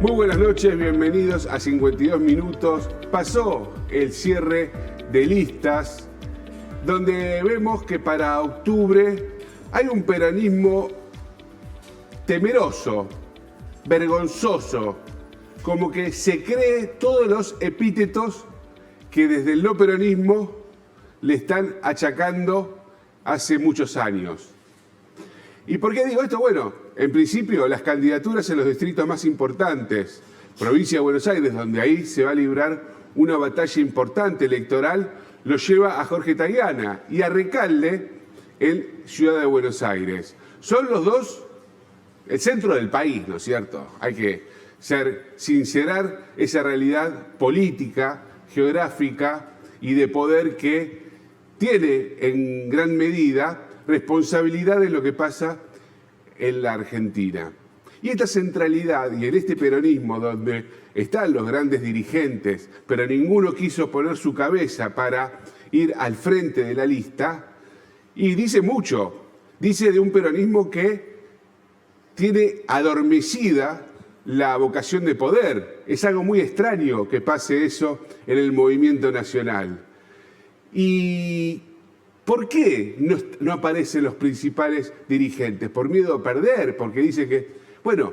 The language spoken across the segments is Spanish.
Muy buenas noches, bienvenidos a 52 minutos. Pasó el cierre de listas, donde vemos que para octubre hay un peronismo temeroso, vergonzoso, como que se cree todos los epítetos que desde el no peronismo le están achacando hace muchos años. ¿Y por qué digo esto? Bueno, en principio las candidaturas en los distritos más importantes, provincia de Buenos Aires, donde ahí se va a librar una batalla importante electoral, lo lleva a Jorge Tayana y a Recalde en Ciudad de Buenos Aires. Son los dos el centro del país, ¿no es cierto? Hay que sincerar esa realidad política, geográfica y de poder que tiene en gran medida responsabilidad de lo que pasa en la Argentina. Y esta centralidad y en este peronismo donde están los grandes dirigentes, pero ninguno quiso poner su cabeza para ir al frente de la lista, y dice mucho, dice de un peronismo que tiene adormecida la vocación de poder. Es algo muy extraño que pase eso en el movimiento nacional. ¿Y por qué no aparecen los principales dirigentes? ¿Por miedo a perder? Porque dice que, bueno,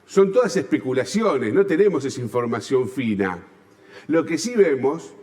son todas especulaciones, no tenemos esa información fina. Lo que sí vemos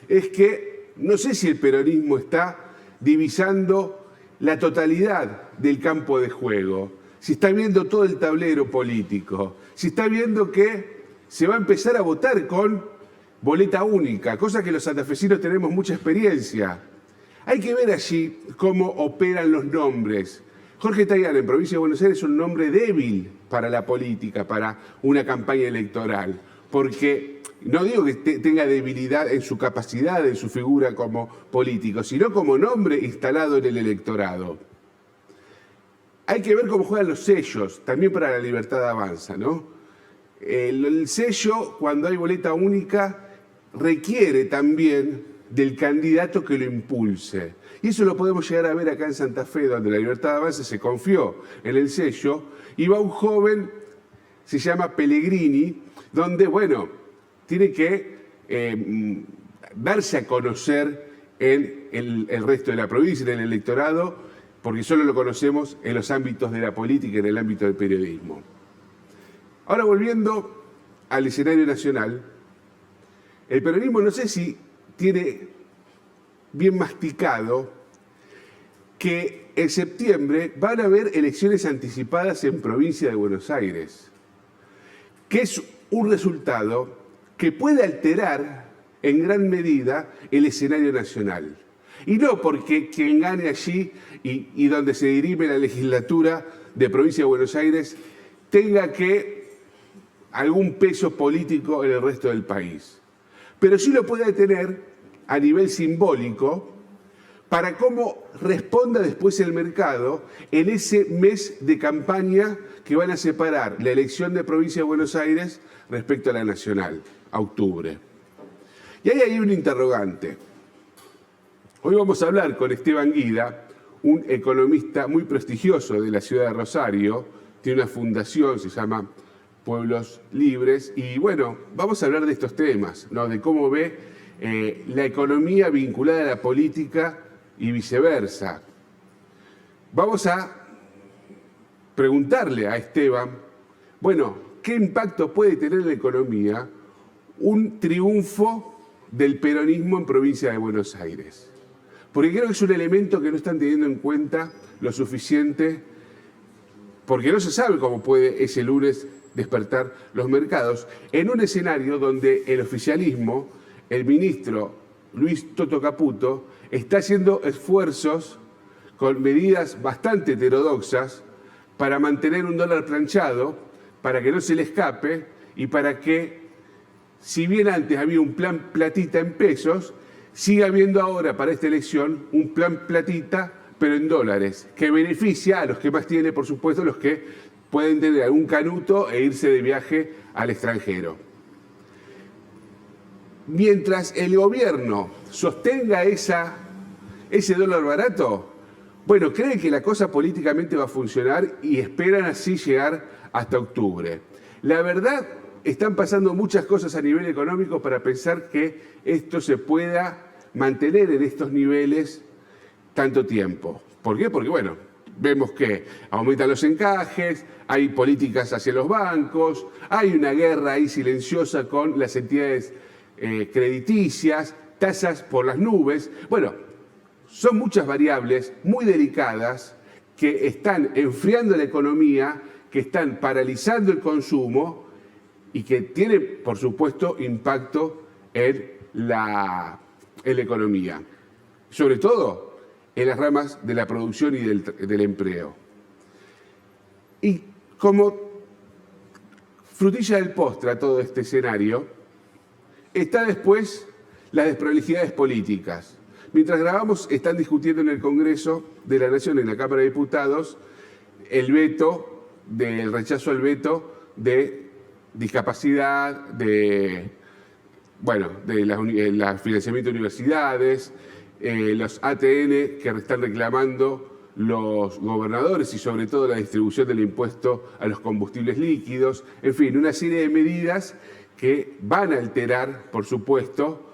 es que no sé si el peronismo está divisando la totalidad del campo de juego, si está viendo todo el tablero político, si está viendo que se va a empezar a votar con boleta única, cosa que los santafesinos tenemos mucha experiencia. Hay que ver allí cómo operan los nombres. Jorge Tayana en Provincia de Buenos Aires es un nombre débil para la política, para una campaña electoral, porque no digo que tenga debilidad en su capacidad, en su figura como político, sino como nombre instalado en el electorado. Hay que ver cómo juegan los sellos, también para La Libertad Avanza, ¿no? El sello, cuando hay boleta única, requiere también del candidato que lo impulse. Y eso lo podemos llegar a ver acá en Santa Fe, donde La Libertad Avanza se confió en el sello, y va un joven, se llama Pellegrini, donde, bueno, tiene que darse a conocer en el resto de la provincia, en el electorado, porque solo lo conocemos en los ámbitos de la política y en el ámbito del periodismo. Ahora, volviendo al escenario nacional, el peronismo no sé si tiene bien masticado que en septiembre van a haber elecciones anticipadas en provincia de Buenos Aires, que es un resultado que puede alterar en gran medida el escenario nacional. Y no porque quien gane allí y donde se dirime la legislatura de provincia de Buenos Aires tenga algún peso político en el resto del país. Pero sí lo puede tener a nivel simbólico para cómo responda después el mercado en ese mes de campaña que van a separar la elección de provincia de Buenos Aires respecto a la nacional, a octubre. Y ahí hay un interrogante. Hoy vamos a hablar con Esteban Guida, un economista muy prestigioso de la ciudad de Rosario, tiene una fundación, se llama Pueblos Libres, y bueno, vamos a hablar de estos temas, ¿no? De cómo ve la economía vinculada a la política y viceversa. Vamos a preguntarle a Esteban, bueno, ¿qué impacto puede tener en la economía un triunfo del peronismo en provincia de Buenos Aires? Porque creo que es un elemento que no están teniendo en cuenta lo suficiente, porque no se sabe cómo puede ese lunes despertar los mercados, en un escenario donde el oficialismo, el ministro Luis Toto Caputo, está haciendo esfuerzos con medidas bastante heterodoxas para mantener un dólar planchado, para que no se le escape y para que, si bien antes había un plan platita en pesos, sigue habiendo ahora para esta elección un plan platita, pero en dólares, que beneficia a los que más tienen, por supuesto, los que pueden tener algún canuto e irse de viaje al extranjero. Mientras el gobierno sostenga ese dólar barato, bueno, creen que la cosa políticamente va a funcionar y esperan así llegar hasta octubre. La verdad, están pasando muchas cosas a nivel económico para pensar que esto se pueda mantener en estos niveles tanto tiempo. ¿Por qué? Porque, bueno, vemos que aumentan los encajes, hay políticas hacia los bancos, hay una guerra ahí silenciosa con las entidades crediticias, tasas por las nubes. Bueno, son muchas variables muy delicadas que están enfriando la economía, que están paralizando el consumo y que tienen, por supuesto, impacto en la economía. Sobre todo en las ramas de la producción y del empleo. Y como frutilla del postre a todo este escenario, está después las desprolijidades políticas. Mientras grabamos, están discutiendo en el Congreso de la Nación, en la Cámara de Diputados, el rechazo al veto de discapacidad, del financiamiento de universidades, los ATN que están reclamando los gobernadores y sobre todo la distribución del impuesto a los combustibles líquidos, en fin, una serie de medidas que van a alterar, por supuesto,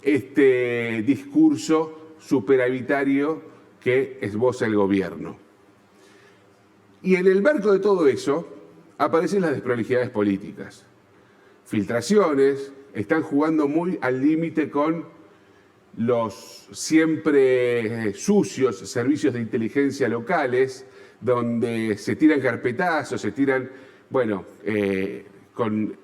este discurso superavitario que esboza el gobierno. Y en el marco de todo eso aparecen las desprolijidades políticas. Filtraciones, están jugando muy al límite con los siempre sucios servicios de inteligencia locales, donde se tiran carpetazos, se tiran, con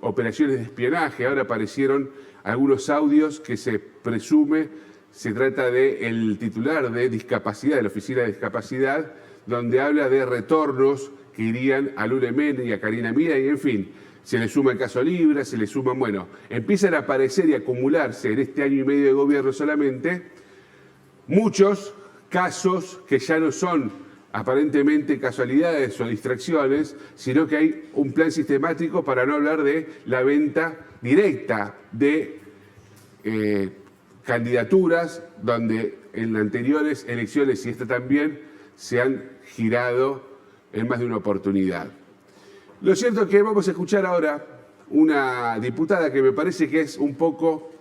operaciones de espionaje. Ahora aparecieron algunos audios que se presume se trata del titular de discapacidad, de la Oficina de Discapacidad, donde habla de retornos que irían a Lula Mena y a Karina Mira, y en fin, se le suma el caso Libra, se le suman, empiezan a aparecer y acumularse en este año y medio de gobierno solamente muchos casos que ya no son aparentemente casualidades o distracciones, sino que hay un plan sistemático, para no hablar de la venta directa de candidaturas, donde en anteriores elecciones, y esta también, se han girado en más de una oportunidad. Lo cierto es que vamos a escuchar ahora una diputada que me parece que es un poco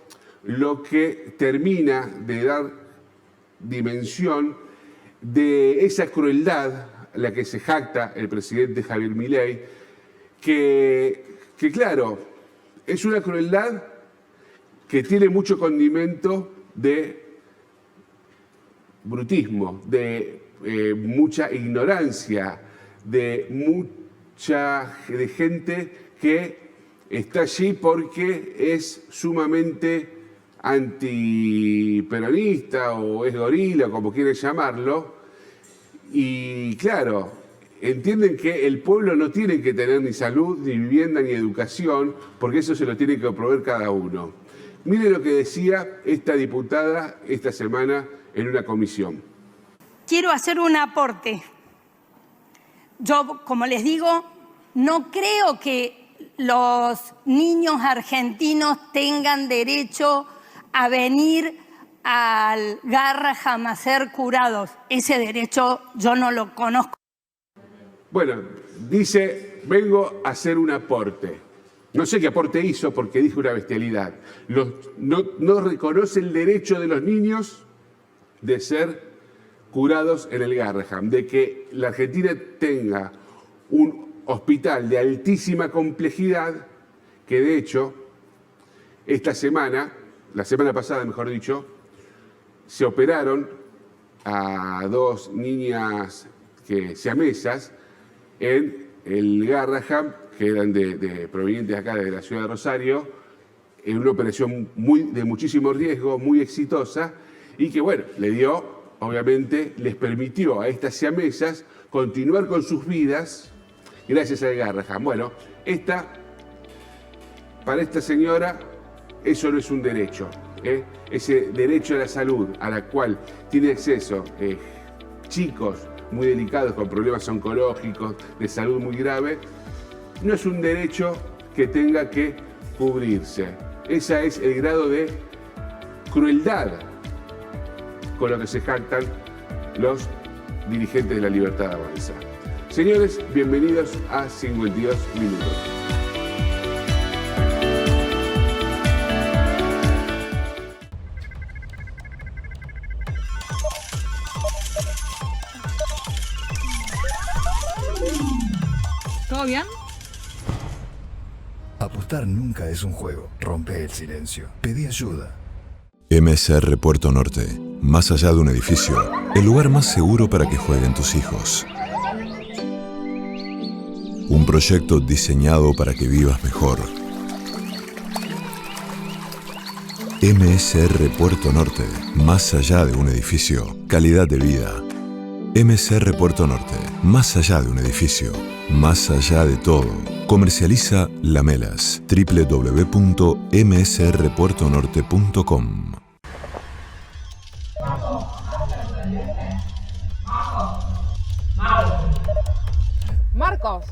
lo que termina de dar dimensión de esa crueldad a la que se jacta el presidente Javier Milei, que claro, es una crueldad que tiene mucho condimento de brutismo, de mucha ignorancia, de gente que está allí porque es sumamente antiperonista o es gorila, como quieren llamarlo, y claro, entienden que el pueblo no tiene que tener ni salud, ni vivienda, ni educación, porque eso se lo tiene que proveer cada uno. Mire lo que decía esta diputada esta semana en una comisión. Quiero hacer un aporte. Yo, como les digo, no creo que los niños argentinos tengan derecho a venir al Garrahan a ser curados. Ese derecho yo no lo conozco. Bueno, dice, vengo a hacer un aporte. No sé qué aporte hizo porque dijo una bestialidad. No reconoce el derecho de los niños de ser curados en el Garrahan, de que la Argentina tenga un hospital de altísima complejidad, que de hecho, la semana pasada, mejor dicho, se operaron a dos niñas siamesas en el Garrahan, que eran provenientes acá de la ciudad de Rosario, en una operación de muchísimo riesgo, muy exitosa, y que, obviamente, les permitió a estas siamesas continuar con sus vidas gracias al Garrahan. Para esta señora, eso no es un derecho. Ese derecho a la salud, a la cual tiene acceso chicos muy delicados con problemas oncológicos, de salud muy grave, no es un derecho que tenga que cubrirse. Ese es el grado de crueldad con lo que se jactan los dirigentes de La Libertad Avanza. Señores, bienvenidos a 52 minutos. ¿Todo bien? Apostar nunca es un juego. Rompe el silencio. Pedí ayuda. MSR Puerto Norte. Más allá de un edificio, el lugar más seguro para que jueguen tus hijos. Un proyecto diseñado para que vivas mejor. MSR Puerto Norte. Más allá de un edificio, calidad de vida. MSR Puerto Norte. Más allá de un edificio, más allá de todo. Comercializa Lamelas. www.msrpuertonorte.com. Marcos,